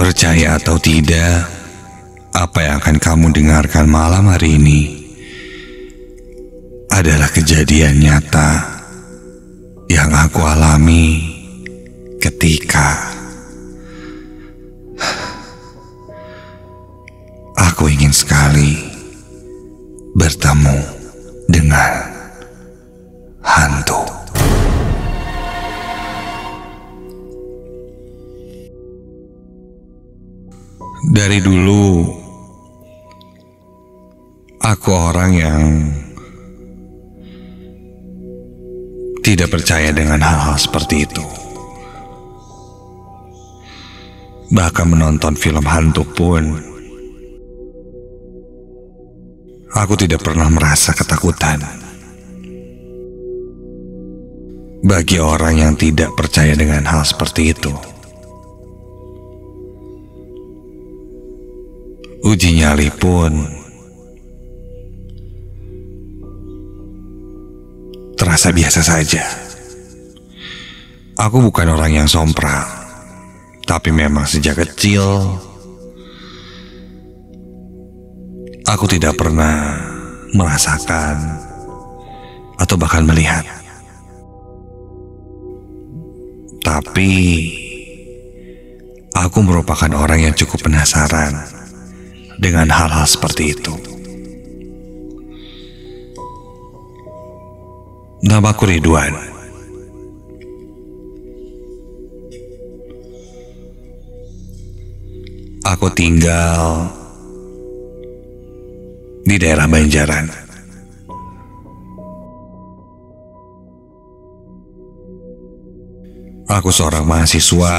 Percaya atau tidak, apa yang akan kamu dengarkan malam hari ini adalah kejadian nyata yang aku alami ketika aku ingin sekali bertemu dengan hantu. Dari dulu, aku orang yang tidak percaya dengan hal-hal seperti itu. Bahkan menonton film hantu pun, aku tidak pernah merasa ketakutan. Bagi orang yang tidak percaya dengan hal seperti itu, uji nyali pun terasa biasa saja. Aku bukan orang yang sompral, tapi memang sejak kecil aku tidak pernah merasakan atau bahkan melihat. Tapi aku merupakan orang yang cukup penasaran dengan hal-hal seperti itu. Namaku Ridwan. Aku tinggal di daerah Banjaran. Aku seorang mahasiswa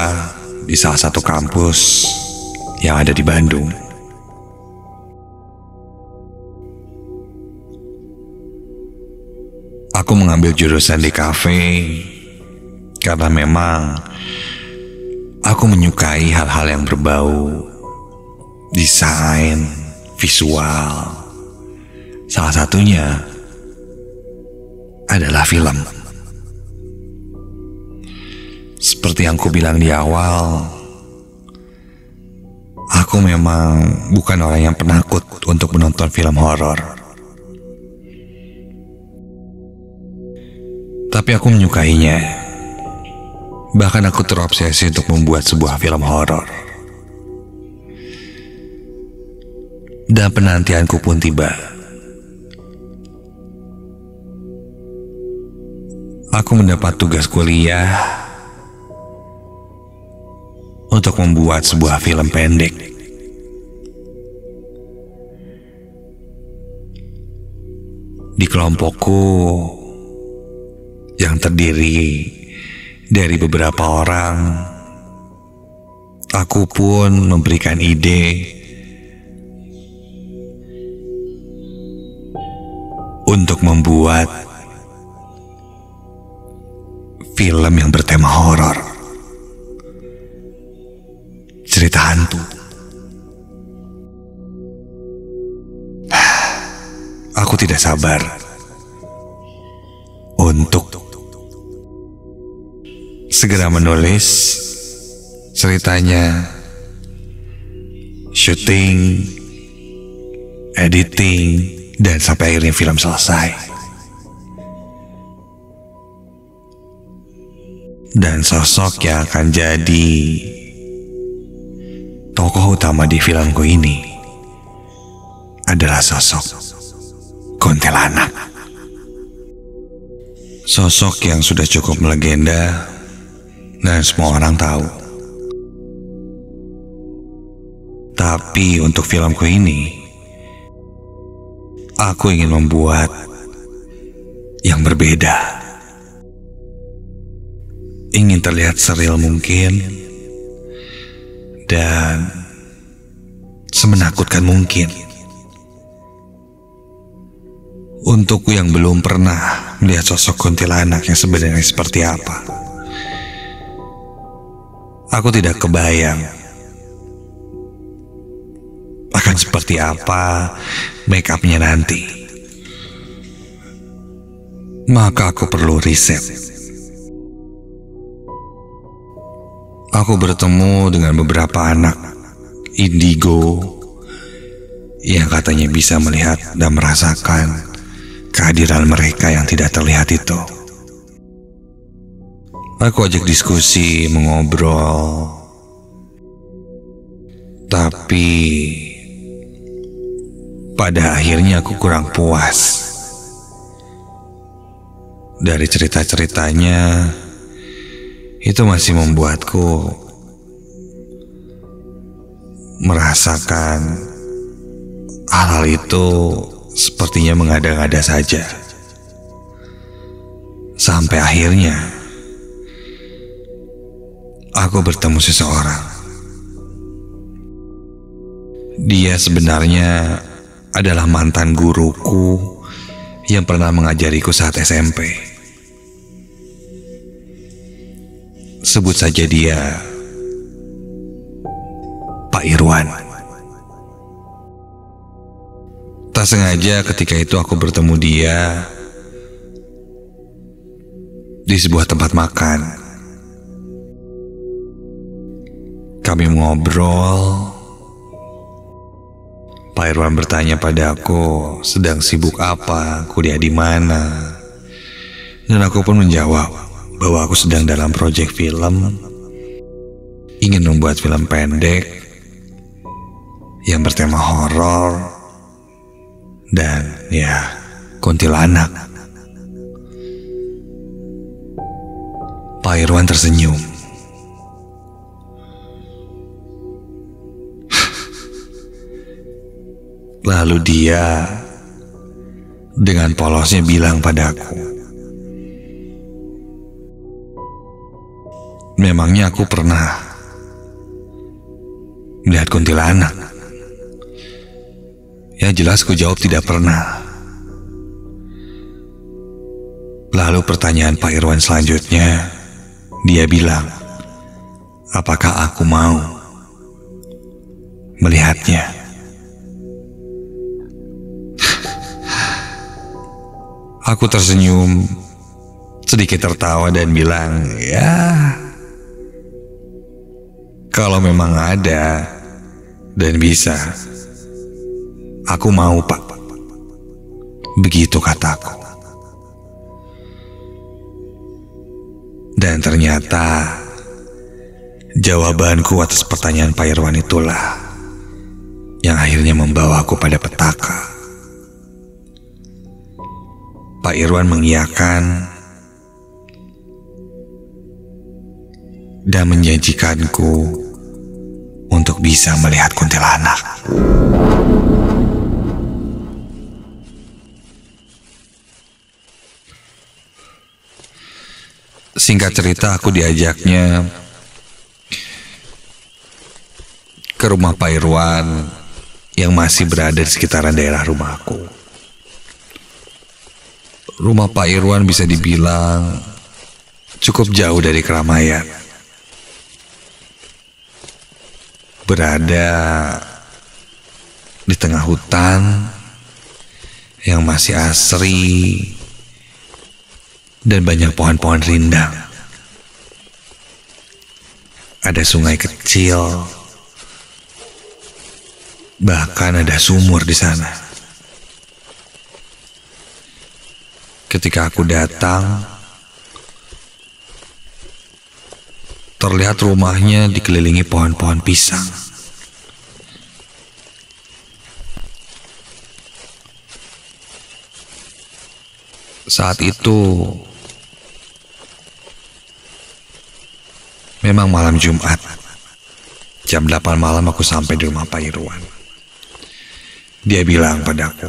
di salah satu kampus yang ada di Bandung. Aku mengambil jurusan di kafe karena memang aku menyukai hal-hal yang berbau desain, visual. Salah satunya adalah film. Seperti yang ku bilang di awal, aku memang bukan orang yang penakut untuk menonton film horor. Tapi aku menyukainya. Bahkan aku terobsesi untuk membuat sebuah film horor. Dan penantianku pun tiba. Aku mendapat tugas kuliah untuk membuat sebuah film pendek. Di kelompokku yang terdiri dari beberapa orang, aku pun memberikan ide untuk membuat film yang bertema horor, cerita hantu. Aku tidak sabar untuk segera menulis ceritanya, syuting, editing, dan sampai akhirnya film selesai. Dan sosok yang akan jadi tokoh utama di filmku ini adalah sosok kuntilanak. Sosok yang sudah cukup melegenda dan semua orang tahu. Tapi untuk filmku ini, aku ingin membuat yang berbeda. Ingin terlihat seril mungkin dan semenakutkan mungkin. Untukku yang belum pernah melihat sosok kuntilanak yang sebenarnya seperti apa, aku tidak kebayang akan seperti apa make up-nya nanti. Maka aku perlu riset. aku bertemu dengan beberapa anak indigo yang katanya bisa melihat dan merasakan kehadiran mereka yang tidak terlihat itu. Aku ajak diskusi, mengobrol, tapi pada akhirnya aku kurang puas. Dari cerita-ceritanya, itu masih membuatku merasakan hal-hal itu sepertinya mengada-ngada saja. Sampai akhirnya aku bertemu seseorang. Dia sebenarnya adalah mantan guruku yang pernah mengajariku saat SMP. Sebut saja dia Pak Irwan. Tak sengaja ketika itu aku bertemu dia di sebuah tempat makan. Kami ngobrol. Pak Irwan bertanya padaku sedang sibuk apa, kuliah di mana. Dan aku pun menjawab bahwa aku sedang dalam proyek film, ingin membuat film pendek yang bertema horor dan ya kuntilanak. Pak Irwan tersenyum. Lalu dia dengan polosnya bilang padaku, memangnya aku pernah melihat kuntilanak? Ya jelas ku jawab tidak pernah. Lalu pertanyaan Pak Irwan selanjutnya, dia bilang, apakah aku mau melihatnya? Aku tersenyum, sedikit tertawa dan bilang, ya kalau memang ada dan bisa, aku mau Pak. Begitu kataku. Dan ternyata jawabanku atas pertanyaan Pak Irwan itulah yang akhirnya membawaku pada petaka. Pak Irwan mengiyakan dan menjanjikanku untuk bisa melihat kuntilanak. Singkat cerita, aku diajaknya ke rumah Pak Irwan yang masih berada di sekitaran daerah rumahku. Rumah Pak Irwan bisa dibilang cukup jauh dari keramaian. Berada di tengah hutan yang masih asri dan banyak pohon-pohon rindang. Ada sungai kecil, bahkan ada sumur di sana. Ketika aku datang, terlihat rumahnya dikelilingi pohon-pohon pisang. Saat itu memang malam Jumat. Jam 8 malam aku sampai di rumah Pak Irwan. Dia bilang padaku,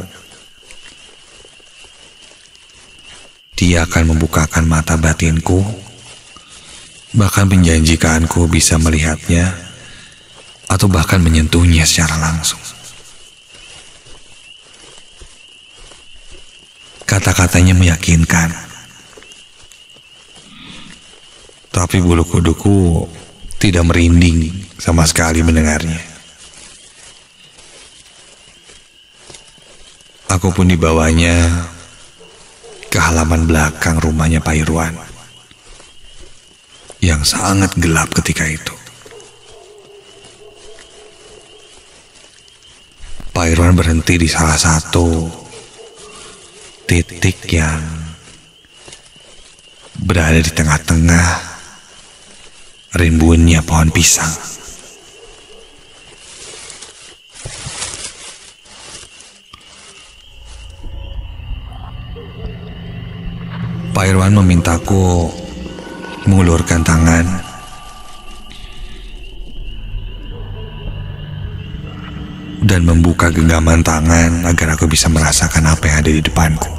dia akan membukakan mata batinku, bahkan menjanjikanku bisa melihatnya atau bahkan menyentuhnya secara langsung. Kata-katanya meyakinkan, tapi bulu kuduku tidak merinding sama sekali mendengarnya. Aku pun dibawanya ke halaman belakang rumahnya Pak Irwan yang sangat gelap ketika itu. Pak Irwan berhenti di salah satu titik yang berada di tengah-tengah rimbunnya pohon pisang. Pak Irwan memintaku mengulurkan tangan dan membuka genggaman tangan agar aku bisa merasakan apa yang ada di depanku.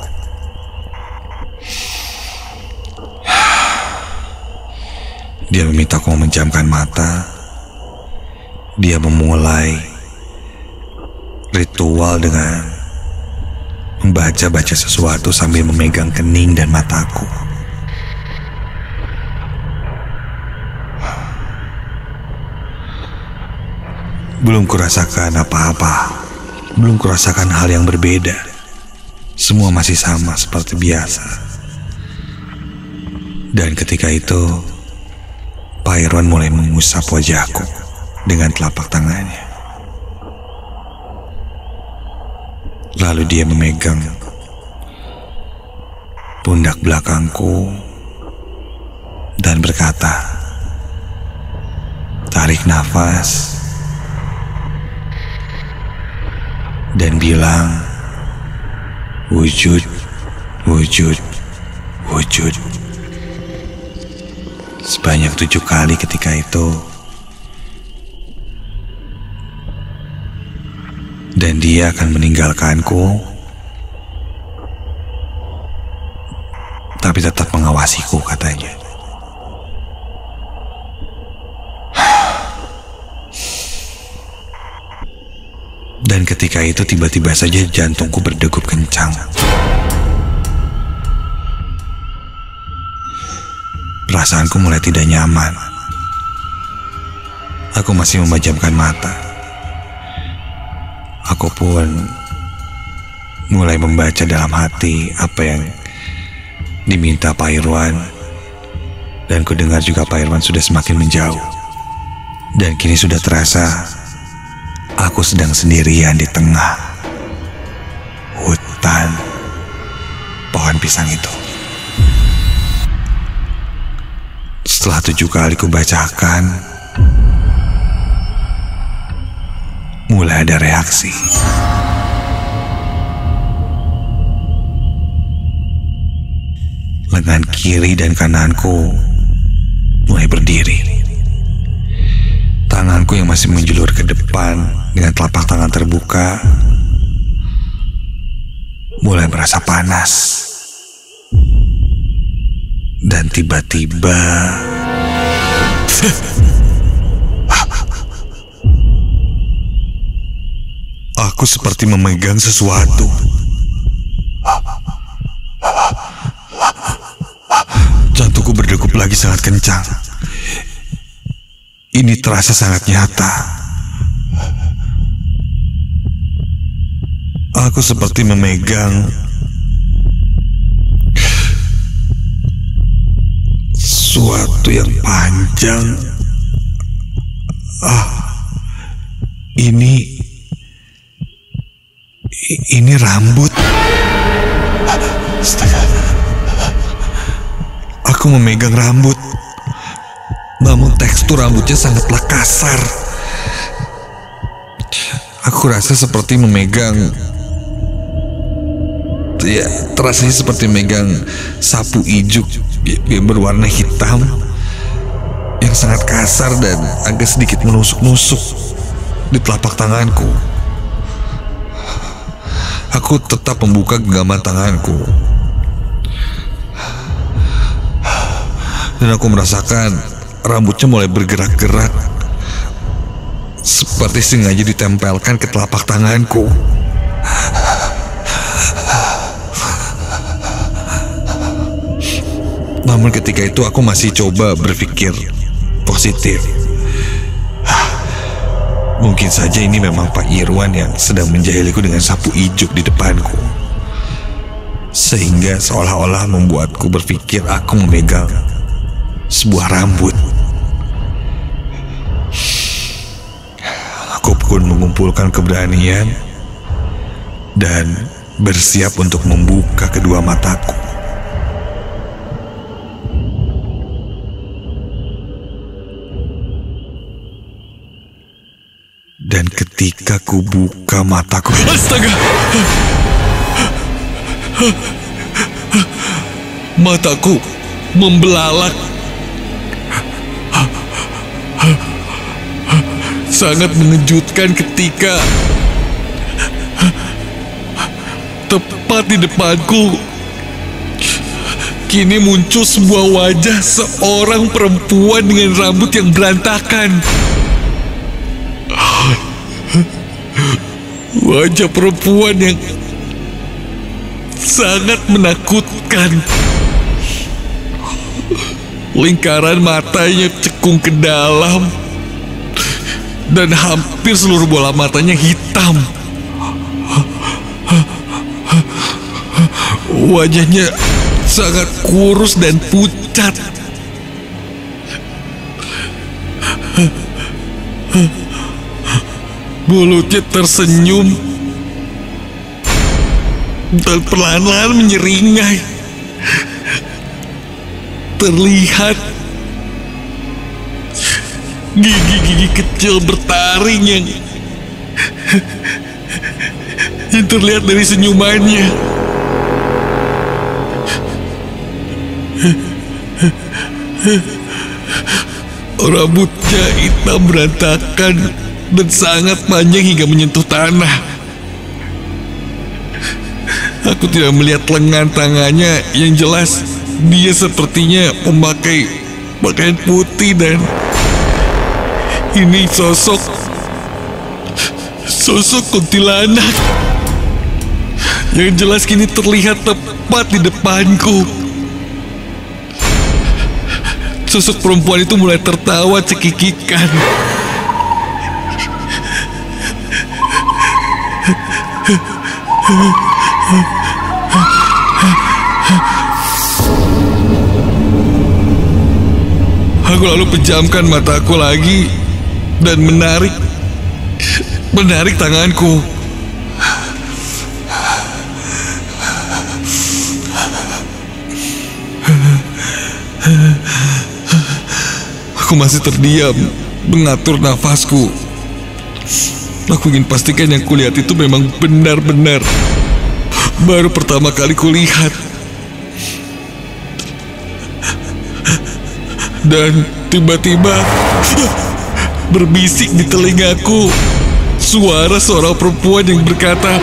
Dia memintaku memejamkan mata. Dia memulai ritual dengan membaca-baca sesuatu sambil memegang kening dan mataku. Belum kurasakan apa-apa. Belum kurasakan hal yang berbeda. Semua masih sama seperti biasa. Dan ketika itu, Pak Irwan mulai mengusap wajahku dengan telapak tangannya. Lalu dia memegang pundak belakangku dan berkata, "Tarik nafas dan bilang, wujud, wujud, wujud." Sebanyak 7 kali ketika itu. Dan dia akan meninggalkanku, tapi tetap mengawasiku, katanya. Dan ketika itu tiba-tiba saja jantungku berdegup kencang. Perasaanku mulai tidak nyaman. Aku masih memejamkan mata. Aku pun mulai membaca dalam hati apa yang diminta Pak Irwan. Dan ku dengar juga Pak Irwan sudah semakin menjauh. Dan kini sudah terasa aku sedang sendirian di tengah hutan pohon pisang itu. Setelah 7 kali ku bacakan, mulai ada reaksi. Lengan kiri dan kananku mulai berdiri. Tanganku yang masih menjulur ke depan dengan telapak tangan terbuka mulai merasa panas. Dan tiba-tiba aku seperti memegang sesuatu. Jantungku berdegup lagi sangat kencang. Ini terasa sangat nyata. Aku seperti memegang sesuatu yang panjang. Ini rambut. Astaga. Aku memegang rambut, namun tekstur rambutnya sangatlah kasar. Aku rasa seperti memegang, ya, terasanya seperti memegang sapu ijuk yang berwarna hitam yang sangat kasar dan agak sedikit menusuk-nusuk di telapak tanganku. Aku tetap membuka genggaman tanganku dan aku merasakan rambutnya mulai bergerak-gerak seperti sengaja ditempelkan ke telapak tanganku. Namun ketika itu aku masih coba berpikir positif. Mungkin saja ini memang Pak Irwan yang sedang menjahiliku dengan sapu ijuk di depanku, sehingga seolah-olah membuatku berpikir aku memegang sebuah rambut. Aku pun mengumpulkan keberanian dan bersiap untuk membuka kedua mataku. Dan ketika ku buka mataku, astaga! Mataku membelalak. Sangat mengejutkan ketika tepat di depanku kini muncul sebuah wajah seorang perempuan dengan rambut yang berantakan. Wajah perempuan yang sangat menakutkan. Lingkaran matanya cekung ke dalam dan hampir seluruh bola matanya hitam. Wajahnya sangat kurus dan pucat. Mulutnya tersenyum dan perlahan-lahan menyeringai. Terlihat gigi-gigi kecil bertaring yang terlihat dari senyumannya. Rambutnya hitam berantakan dan sangat panjang hingga menyentuh tanah. Aku tidak melihat lengan tangannya, yang jelas dia sepertinya memakai pakaian putih dan ini sosok kuntilanak yang jelas kini terlihat tepat di depanku. Sosok perempuan itu mulai tertawa cekikikan. Aku lalu pejamkan mataku lagi dan menarik tanganku. Aku masih terdiam, mengatur nafasku. Aku ingin pastikan yang kulihat itu memang benar-benar baru pertama kali kulihat. Dan tiba-tiba berbisik di telingaku suara seorang perempuan yang berkata,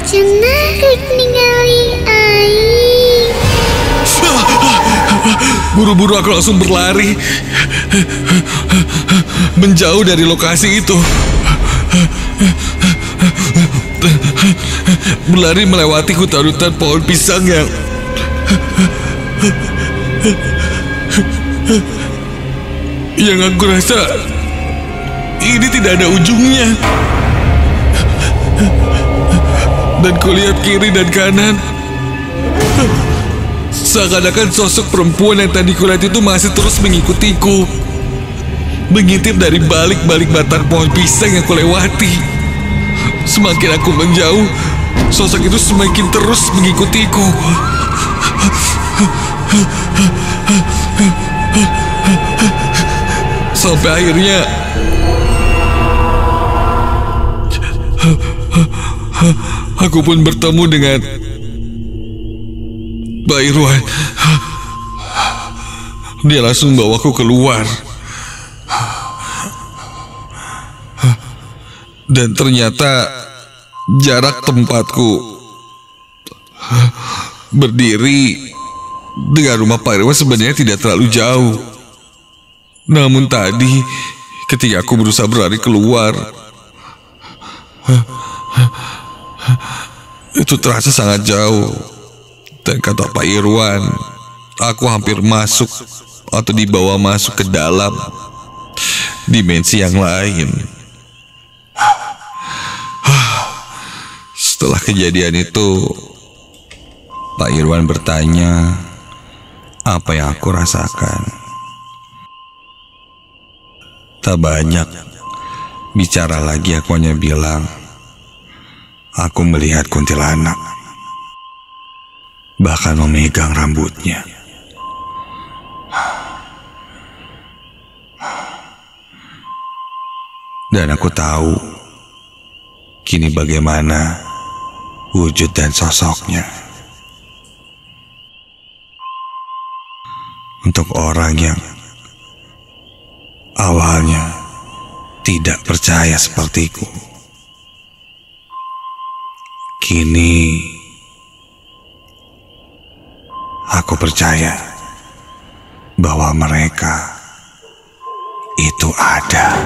"Jangan ningali Ai." Buru-buru aku langsung berlari menjauh dari lokasi itu. Berlari melewati hutan-hutan pohon pisang yang aku rasa ini tidak ada ujungnya. Dan kulihat kiri dan kanan, seakan-akan sosok perempuan yang tadi kulihat itu masih terus mengikutiku, mengintip dari balik-balik batang pohon pisang yang kulewati. Semakin aku menjauh, sosok itu semakin terus mengikutiku. Sampai akhirnya aku pun bertemu dengan Mbak Irwan. Dia langsung bawaku keluar. Dan ternyata jarak tempatku berdiri dengan rumah Pak Irwan sebenarnya tidak terlalu jauh. Namun tadi ketika aku berusaha berlari keluar, itu terasa sangat jauh. Dan kata Pak Irwan, aku hampir masuk atau dibawa masuk ke dalam dimensi yang lain. Setelah kejadian itu, Pak Irwan bertanya apa yang aku rasakan. Tak banyak bicara lagi, aku hanya bilang, aku melihat kuntilanak, bahkan memegang rambutnya. Dan aku tahu kini bagaimana wujud dan sosoknya. Untuk orang yang awalnya tidak percaya sepertiku, kini aku percaya bahwa mereka itu ada.